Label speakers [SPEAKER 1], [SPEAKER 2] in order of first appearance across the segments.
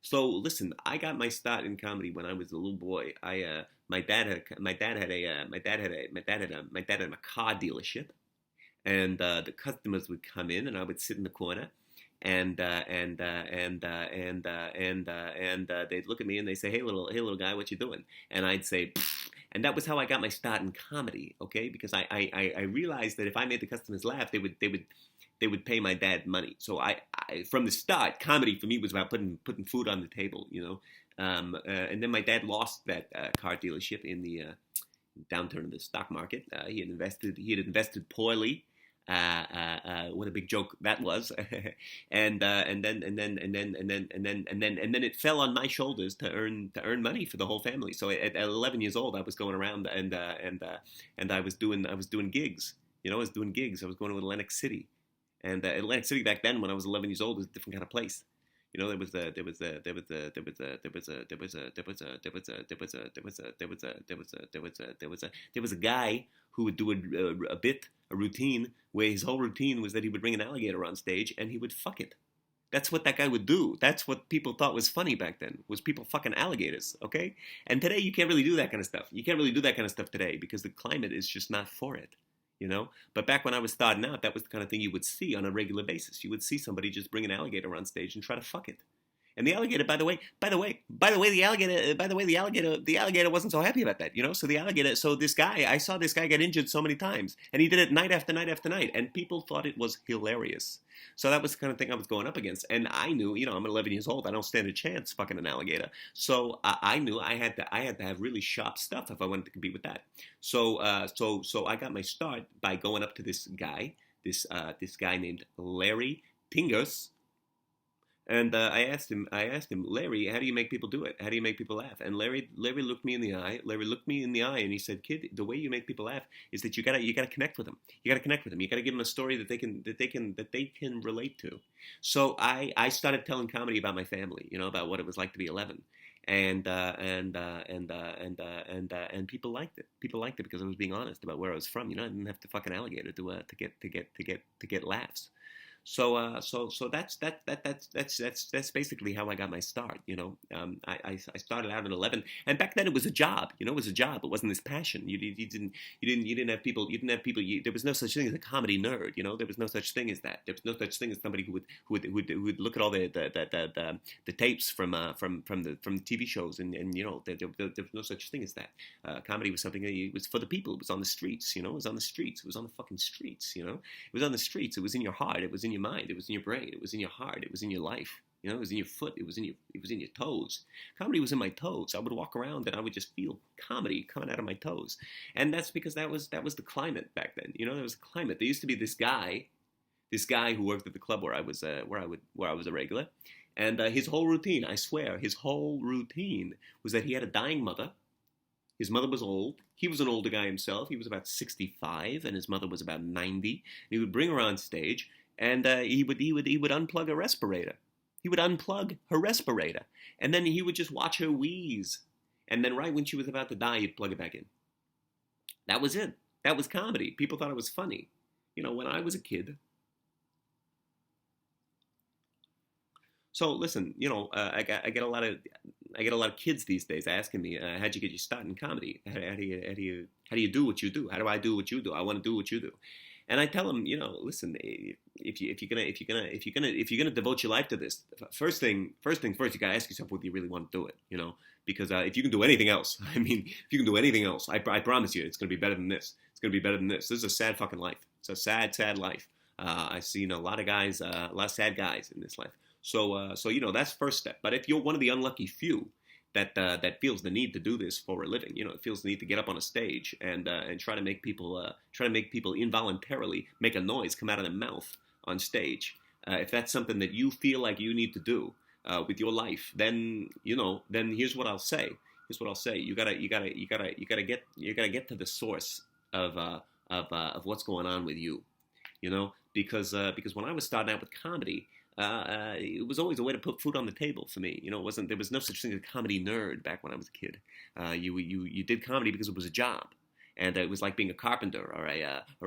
[SPEAKER 1] So listen, I got my start in comedy when I was a little boy. My dad had a car dealership, and the customers would come in, and I would sit in the corner, and they'd look at me and they say, hey little guy, what you doing? And I'd say, "Pfft." And that was how I got my start in comedy. Okay, because I realized that if I made the customers laugh, they would pay my dad money. So I from the start, comedy for me was about putting food on the table. And then my dad lost that car dealership in the downturn of the stock market. He had invested poorly. What a big joke that was. And then it fell on my shoulders to earn money for the whole family. So at 11 years old, I was going around and I was doing gigs. I was doing gigs. I was going to Atlantic City, and Atlantic City back then, when I was 11 years old, was a different kind of place. There was a guy who would do a routine, where his whole routine was that he would bring an alligator on stage and he would fuck it. That's what that guy would do. That's what people thought was funny back then, was people fucking alligators, okay? And today you can't really do that kind of stuff. You can't really do that kind of stuff today because the climate is just not for it. But back when I was starting out, that was the kind of thing you would see on a regular basis. You would see somebody just bring an alligator on stage and try to fuck it. And the alligator, the alligator wasn't so happy about that, So I saw this guy get injured so many times, and he did it night after night after night, and people thought it was hilarious. So that was the kind of thing I was going up against, and I knew, I'm 11 years old, I don't stand a chance fucking an alligator. So I knew I had to have really sharp stuff if I wanted to compete with that. So I got my start by going up to this guy named Larry Tingers. And I asked him, Larry, how do you make people do it? How do you make people laugh? And Larry looked me in the eye. Larry looked me in the eye, and he said, "Kid, the way you make people laugh is that you gotta connect with them. You gotta connect with them. You gotta give them a story that they can relate to." So I started telling comedy about my family, about what it was like to be 11, and people liked it. People liked it because I was being honest about where I was from. I didn't have to fuck an alligator to get laughs. So that's basically how I got my start. I started out at 11, and back then it was a job. It was a job. It wasn't this passion. You didn't have people. There was no such thing as a comedy nerd. There was no such thing as that. There was no such thing as somebody who would look at all the tapes from the TV shows, and there was no such thing as that. Comedy was something that it was for the people. It was on the streets. It was on the streets. It was on the fucking streets. It was on the streets. It was in your heart. It was in your mind. It was in your brain. It was in your heart. It was in your life. It was in your foot. It was in your toes. Comedy was in my toes. I would walk around and I would just feel comedy coming out of my toes. And that's because that was the climate back then. There was a climate. There used to be this guy who worked at the club where I was a regular. And his whole routine, I swear, his whole routine was that he had a dying mother. His mother was old. He was an older guy himself. He was about 65, and his mother was about 90. And he would bring her on stage, and he would unplug a respirator. He would unplug her respirator, and then he would just watch her wheeze. And then right when she was about to die, he'd plug it back in. That was it. That was comedy. People thought it was funny. When I was a kid. So listen, I get a lot of kids these days asking me, "How'd you get your start in comedy? How do you do what you do? How do I do what you do? I want to do what you do." And I tell them, listen, if you're gonna devote your life to this, first thing first, you gotta ask yourself whether you really want to do it. Because if you can do anything else, if you can do anything else, I promise you, it's gonna be better than this. It's gonna be better than this. This is a sad fucking life. It's a sad, sad life. I've seen a lot of guys, a lot of sad guys in this life. So that's first step. But if you're one of the unlucky few that feels the need to do this for a living, it feels the need to get up on a stage and try to make people involuntarily make a noise come out of their mouth on stage. If that's something that you feel like you need to do with your life, then here's what I'll say. You gotta get to the source of what's going on with you. Because when I was starting out with comedy. It was always a way to put food on the table for me. There was no such thing as a comedy nerd back when I was a kid. You did comedy because it was a job, and it was like being a carpenter or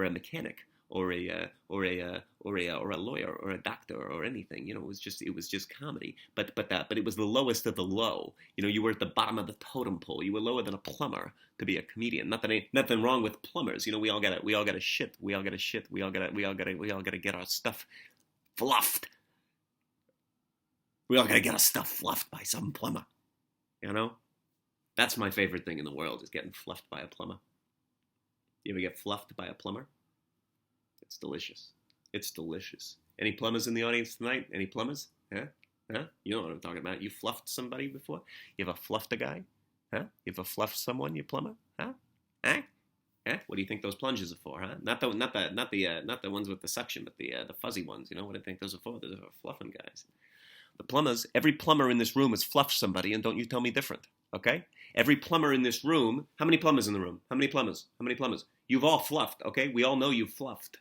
[SPEAKER 1] a mechanic or a lawyer or a doctor or anything. You know, it was just comedy. But it was the lowest of the low. You know, you were at the bottom of the totem pole. You were lower than a plumber to be a comedian. Nothing wrong with plumbers. You know, we all gotta shit. We all gotta get our stuff fluffed. We all gotta get our stuff fluffed by some plumber. You know, that's my favorite thing in the world, is getting fluffed by a plumber. You ever get fluffed by a plumber? It's delicious. It's delicious. Any plumbers in the audience tonight? Any plumbers? Huh? Huh? You know what I'm talking about. You fluffed somebody before? You ever fluffed a guy? Huh? You ever fluffed someone, you plumber? Huh? Huh? Huh? What do you think those plunges are for, huh? Not the ones with the suction, but the fuzzy ones. You know what I think those are for? Those are for fluffing guys. The plumbers, every plumber in this room has fluffed somebody, and don't you tell me different, okay? Every plumber in this room, how many plumbers in the room? How many plumbers? How many plumbers? You've all fluffed, okay? We all know you've fluffed.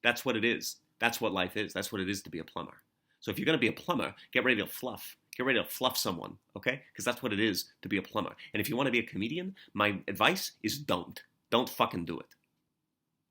[SPEAKER 1] That's what it is. That's what life is. That's what it is to be a plumber. So if you're going to be a plumber, get ready to fluff. Get ready to fluff someone, okay? Because that's what it is to be a plumber. And if you want to be a comedian, my advice is don't. Don't fucking do it.